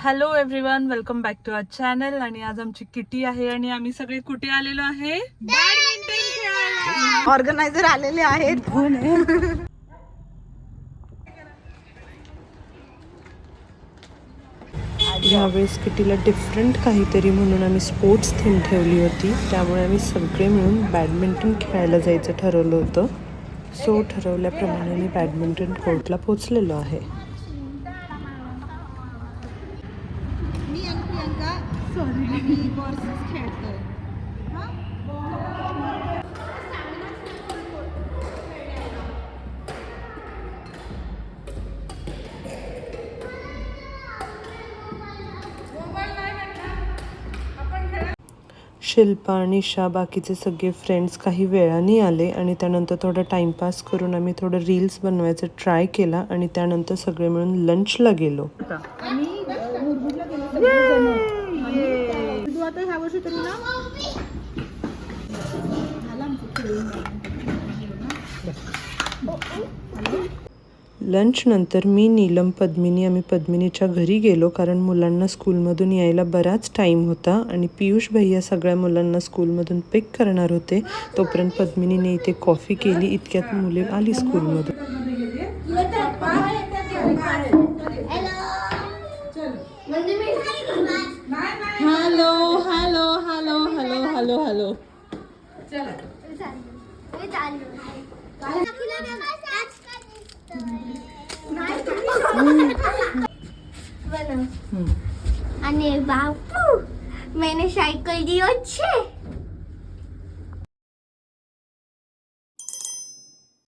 Hello everyone, welcome back to our channel. आणि आज आमची किटी आहे आणि आम्ही सगळे कुठे आलेलो आहे? बॅडमिंटन खेळायला. ऑर्गनायझर आलेले आहेत. यावेळेस किटीला डिफरंट काहीतरी म्हणून आम्ही स्पोर्ट्स थीम ठेवली होती. त्यामुळे आम्ही सगळे मिळून बॅडमिंटन खेळायला जायचं ठरवलं होतं. सो ठरवल्याप्रमाणे मी बॅडमिंटन कोर्टला पोचलेलो आहे. मी आणि प्रियंका आम्ही बॉर्सेस खेळतोय. शिल्पा आणि शा बाकीचे सगळे फ्रेंड्स काही वेळाने आले आणि त्यानंतर थोडं टाइमपास करून आम्ही थोडं रील्स बनवायचं ट्राय केला आणि त्यानंतर सगळे मिळून लंचला गेलो. आम्ही मुरगुडला गेलो सगळेजण. तू आता ह्या वर्षी तरी ना झाला आमचं खेळून. लंच नंतर मी, नीलम, पद्मिनी आम्ही पद्मिनीच्या घरी गेलो कारण मुलांना स्कूलमधून यायला बराच टाईम होता आणि पियुष भैया सगळ्या मुलांना स्कूलमधून पिक करणार होते. तोपर्यंत पद्मिनीने इथे कॉफी केली. इतक्यात मुले आली स्कूलमधून. Hello hello hello hello hello hello. અને બાપુ मैंने साइकिल दी अच्छे